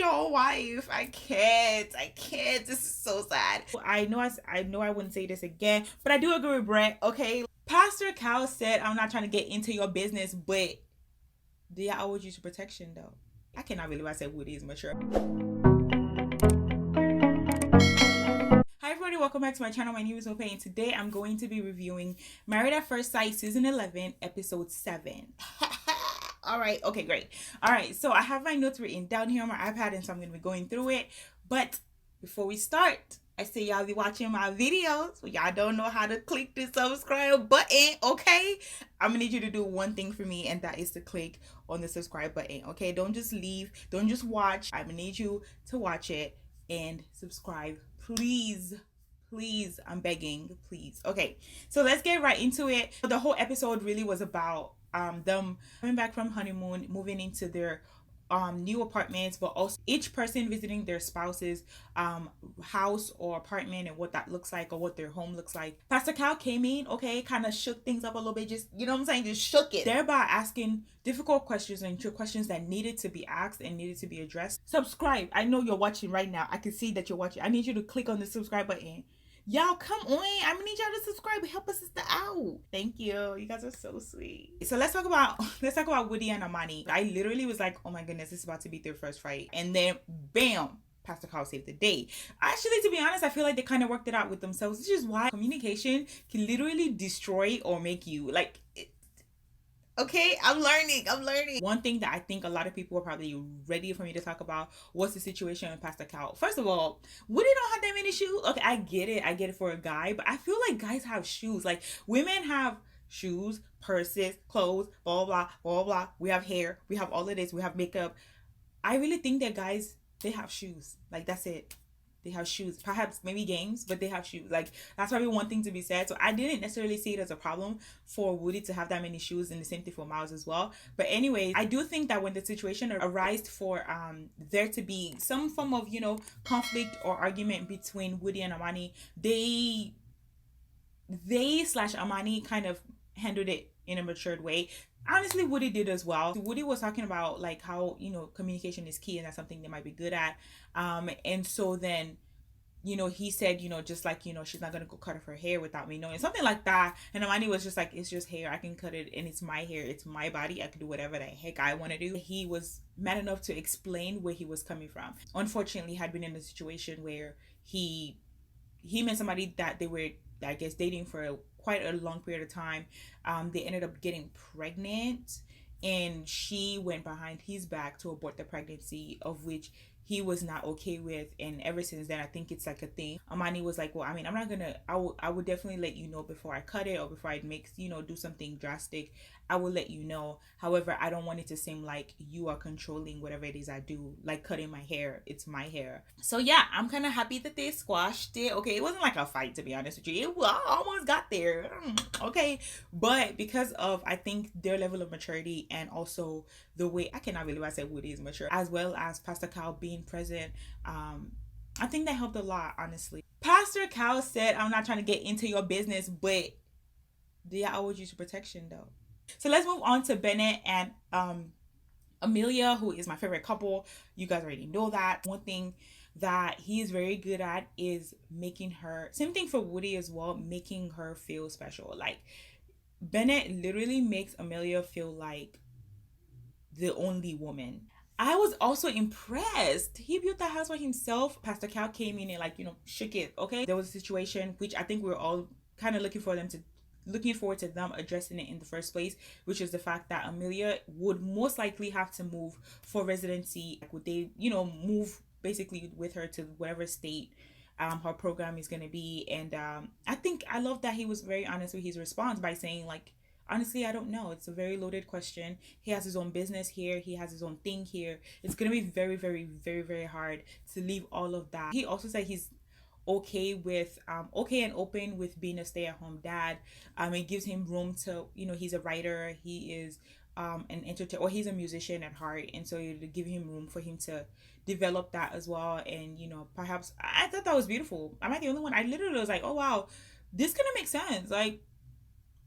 your wife. I can't. This is so sad. I know I wouldn't say this again, but I do agree with Brett. Okay, Pastor Cal said, I'm not trying to get into your business, but do I always use protection though? I cannot believe I said Woody is mature. Hi everybody, welcome back to my channel. My name is Mope, and today I'm going to be reviewing Married at First Sight season 11 episode 7. All right, okay, great. All right, so I have my notes written down here on my iPad, and so I'm going to be going through it. But before we start, I say y'all be watching my videos. Y'all don't know how to click the subscribe button, okay? I'm gonna need you to do one thing for me, and that is to click on the subscribe button, okay? Don't just leave, don't just watch. I'm gonna need you to watch it and subscribe, please. Please, I'm begging, please. Okay, so let's get right into it. The whole episode really was about them coming back from honeymoon, moving into their new apartments, but also each person visiting their spouse's house or apartment and what that looks like or what their home looks like. Pastor Cal came in, okay, kind of shook things up a little bit, just, you know what I'm saying, just shook it, thereby asking difficult questions and questions that needed to be asked and needed to be addressed. Subscribe. I know you're watching right now. I can see that you're watching. I need you to click on the subscribe button. Y'all, come on. I'm gonna need y'all to subscribe. Help us sister out. Thank you. You guys are so sweet. So let's talk about Woody and Armani. I literally was like, oh my goodness, this is about to be their first fight. And then bam, Pastor Carl saved the day. Actually, to be honest, I feel like they kind of worked it out with themselves, which is why communication can literally destroy or make you like okay, I'm learning. One thing that I think a lot of people are probably ready for me to talk about was the situation with Pastor Cal. First of all, Woody don't have that many shoes. Okay, I get it for a guy, but I feel like guys have shoes. Like women have shoes, purses, clothes, blah blah blah blah. We have hair, we have all of this, we have makeup. I really think that guys, they have shoes. Like that's it. They have shoes, perhaps maybe games, but they have shoes. Like that's probably one thing to be said. So I didn't necessarily see it as a problem for Woody to have that many shoes, and the same thing for Miles as well. But anyways, I do think that when the situation arises for there to be some form of, you know, conflict or argument between Woody and Armani, they slash Armani kind of handled it in a matured way. Honestly, Woody did as well. Woody was talking about like how, you know, communication is key and that's something they might be good at. And so then, you know, he said, you know, just like, you know, she's not gonna go cut off her hair without me knowing, something like that. And Amani was just like, it's just hair, I can cut it and it's my hair, it's my body, I can do whatever the heck I want to do. He was mad enough to explain where he was coming from. Unfortunately, had been in a situation where he met somebody that they were, I guess, dating for quite a long period of time. They ended up getting pregnant, and she went behind his back to abort the pregnancy, of which he was not okay with. And ever since then, I think it's like a thing. Amani was like, well, I mean, I'm not gonna, I would definitely let you know before I cut it or before I make, you know, do something drastic. I will let you know. However, I don't want it to seem like you are controlling whatever it is I do, like cutting my hair. It's my hair. So yeah, I'm kind of happy that they squashed it. Okay, it wasn't like a fight, to be honest with you. I almost got there. Okay, but because of, I think, their level of maturity and also the way, I cannot believe I said Woody is mature, as well as Pastor Cal being present, I think that helped a lot, honestly. Pastor Cal said, I'm not trying to get into your business, but do I always use protection though? So let's move on to Bennett and Amelia, who is my favorite couple. You guys already know that. One thing that he is very good at is making her, same thing for Woody as well, making her feel special. Like Bennett literally makes Amelia feel like the only woman. I was also impressed. He built the house by himself. Pastor Cal came in and, like, you know, shook it. Okay, there was a situation which I think we we're all kind of looking forward to them addressing it in the first place, which is the fact that Amelia would most likely have to move for residency. Like, would they, you know, move basically with her to whatever state her program is going to be. And I think I love that he was very honest with his response by saying, like, honestly, I don't know. It's a very loaded question. He has his own business here. He has his own thing here. It's going to be very, very, very, very hard to leave all of that. He also said he's okay with okay and open with being a stay-at-home dad. It gives him room to, you know, he's a writer, he is an entertainer, or he's a musician at heart, and so you give him room for him to develop that as well. And, you know, perhaps I thought that was beautiful. Am I the only one? I literally was like, oh wow, this gonna make sense. Like,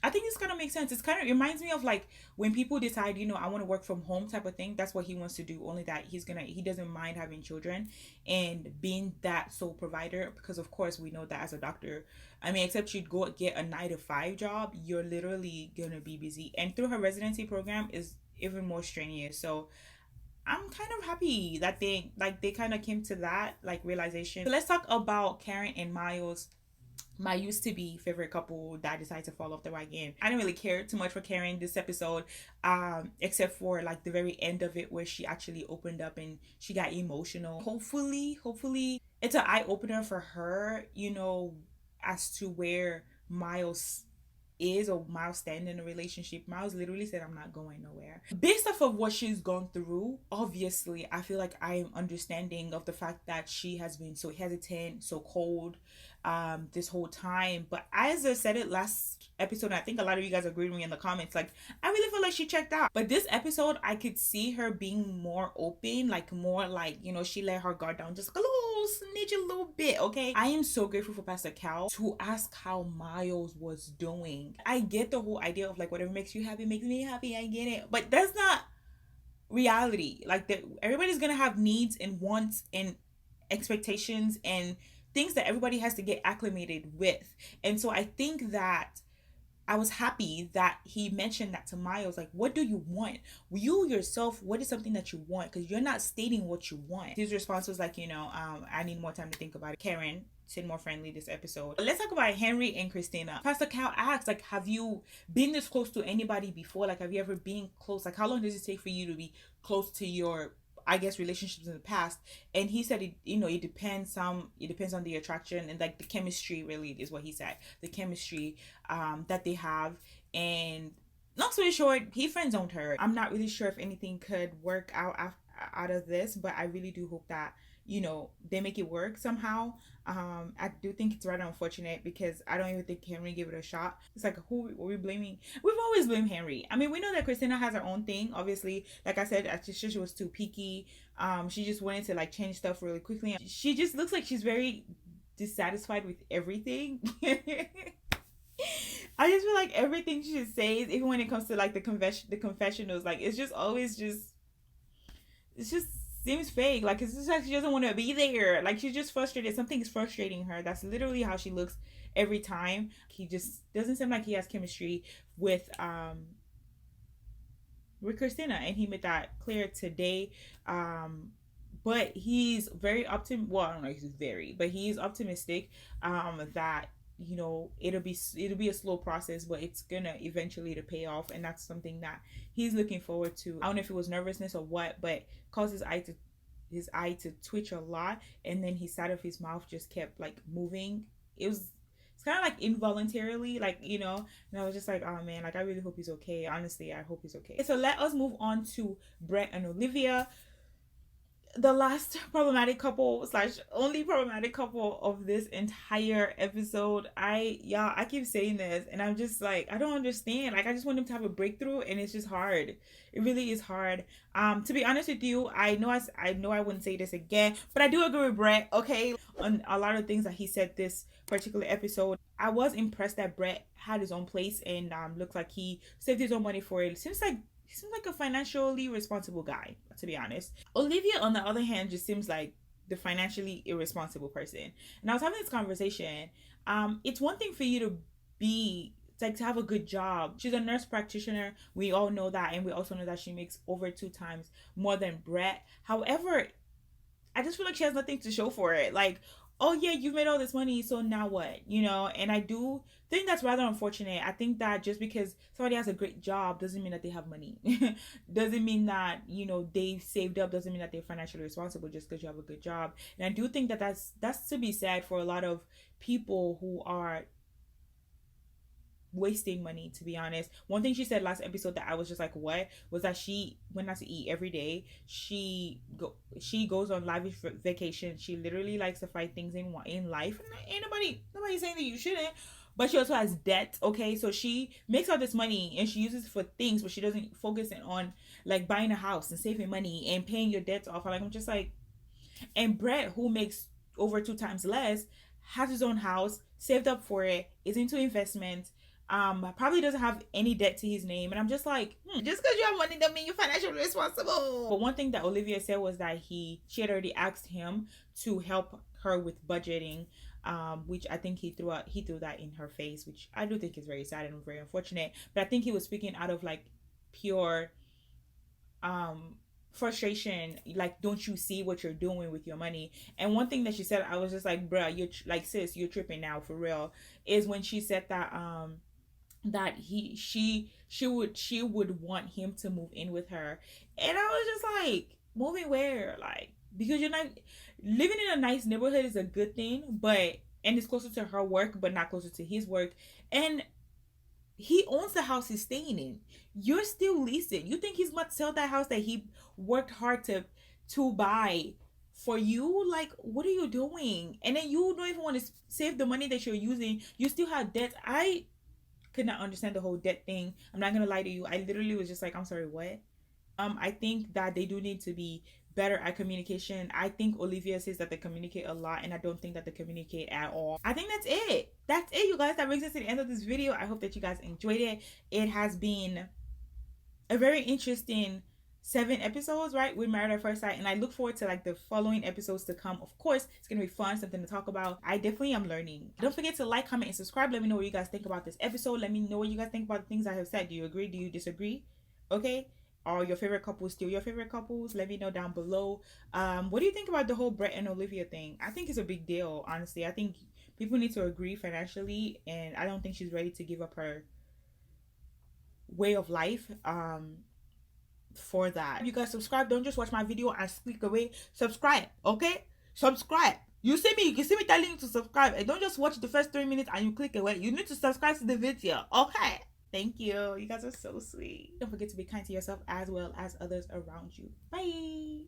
I think this kind of makes sense. It's kind of reminds me of like when people decide, I want to work from home type of thing. That's what he wants to do. Only that he doesn't mind having children and being that sole provider, because of course we know that as a doctor, I mean, except you'd go get a 9 to 5 job, you're literally gonna be busy. And through her residency program is even more strenuous. So I'm kind of happy that they kind of came to that like realization. So let's talk about Karen and Miles, my used to be favorite couple that decided to fall off the wagon. I didn't really care too much for Karen this episode, except for like the very end of it where she actually opened up and she got emotional. Hopefully, it's an eye opener for her, as to where Miles is or Miles stand in a relationship. Miles literally said, I'm not going nowhere. Based off of what she's gone through, obviously, I feel like I am understanding of the fact that she has been so hesitant, so cold, this whole time. But as I said it last episode, and I think a lot of you guys agreed with me in the comments, like, I really feel like she checked out. But this episode, I could see her being more open, like more like, she let her guard down just like a little snitch a little bit, okay? I am so grateful for Pastor Cal to ask how Miles was doing. I get the whole idea of like whatever makes you happy makes me happy. I get it. But that's not reality. Like that everybody's gonna have needs and wants and expectations and things that everybody has to get acclimated with. And so I think that I was happy that he mentioned that to Miles. Like, what do you want? You yourself, what is something that you want? Because you're not stating what you want. His response was like, I need more time to think about it. Karen said more friendly this episode. Let's talk about Henry and Christina. Pastor Cal asked, like, have you been this close to anybody before? Like, have you ever been close? Like, how long does it take for you to be close to your, I guess, relationships in the past? And he said it depends on the attraction and like the chemistry, really is what he said, the chemistry that they have. And long story short, he friend zoned her. I'm not really sure if anything could work out of this, but I really do hope that they make it work somehow. I do think it's rather unfortunate because I don't even think Henry gave it a shot. It's like, who are we blaming? We've always blamed Henry. I mean, we know that Christina has her own thing, obviously. Like I said, she was too picky. She just wanted to like change stuff really quickly. She just looks like she's very dissatisfied with everything. I just feel like everything she says, even when it comes to like the confessionals, like it's just always it's just seems fake. Like it's just like she doesn't want to be there. Like she's just frustrated. Something's frustrating her. That's literally how she looks every time. He just doesn't seem like he has chemistry with Christina, and he made that clear today. But he's very well, I don't know if he's very, but he's optimistic that it'll be a slow process, but it's gonna eventually to pay off, and that's something that he's looking forward to. I don't know if it was nervousness or what, but caused his eye to twitch a lot, and then his side of his mouth just kept like moving. It's kind of like involuntarily, like and I was just like, oh man, like I really hope he's okay. Honestly, I hope he's okay. So let us move on to Brett and Olivia, the last problematic couple / only problematic couple of this entire episode. I keep saying this and I'm just like, I don't understand. Like I just want them to have a breakthrough, and it's just hard. It really is hard. To be honest with you, I know I wouldn't say this again, but I do agree with Brett, okay, on a lot of things that he said this particular episode. I was impressed that Brett had his own place and looked like he saved his own money for it. Seems like a financially responsible guy, to be honest. Olivia, on the other hand, just seems like the financially irresponsible person. And I was having this conversation. It's one thing for you to be like to have a good job. She's a nurse practitioner. We all know that, and we also know that she makes over 2 times more than Brett. However, I just feel like she has nothing to show for it. Like, oh yeah, you've made all this money, so now what? And I do think that's rather unfortunate. I think that just because somebody has a great job doesn't mean that they have money. Doesn't mean that, they've saved up, doesn't mean that they're financially responsible just because you have a good job. And I do think that that's to be said for a lot of people who are wasting money, to be honest. One thing she said last episode that I was just like, what, was that she went out to eat every day. She goes on lavish vacation. She literally likes to find things in life. Ain't nobody saying that you shouldn't, but she also has debt, okay? So she makes all this money and she uses it for things, but she doesn't focus on like buying a house and saving money and paying your debts off. Like, I'm just like, and Brett, who makes over 2 times less, has his own house, saved up for it, is into investment, probably doesn't have any debt to his name. And I'm just like, just because you have money don't mean you're financially responsible. But one thing that Olivia said was that she had already asked him to help her with budgeting, which I think he threw that in her face, which I do think is very sad and very unfortunate. But I think he was speaking out of like pure frustration, like, don't you see what you're doing with your money? And one thing that she said, I was just like, bruh, you're like, sis, you're tripping now for real, is when she said that that she would want him to move in with her. And I was just like, moving where? Like, because you're not living in a nice neighborhood is a good thing, but and it's closer to her work but not closer to his work. And he owns the house he's staying in. You're still leasing. You think he's about to sell that house that he worked hard to buy for you? Like, what are you doing? And then you don't even want to save the money that you're using. You still have debt. I could not understand the whole debt thing. I'm not gonna lie to you. I literally was just like, I'm sorry, what? I think that they do need to be better at communication. I think Olivia says that they communicate a lot, and I don't think that they communicate at all. I think that's it. That's it, you guys. That brings us to the end of this video. I hope that you guys enjoyed it. It has been a very interesting 7 episodes, right, with Married at First Sight, and I look forward to like the following episodes to come. Of course, it's gonna be fun, something to talk about. I definitely am learning. Don't forget to like, comment, and subscribe. Let me know what you guys think about this episode. Let me know what you guys think about the things I have said. Do you agree? Do you disagree? Okay. Are your favorite couples still your favorite couples? Let me know down below. What do you think about the whole Brett and Olivia thing? I think it's a big deal, honestly. I think people need to agree financially, and I don't think she's ready to give up her way of life for that. You guys subscribe. Don't just watch my video and click away. Subscribe, okay? Subscribe. You see me telling you to subscribe, and don't just watch the first 3 minutes and you click away. You need to subscribe to the video, okay? Thank you. You guys are so sweet. Don't forget to be kind to yourself as well as others around you. Bye.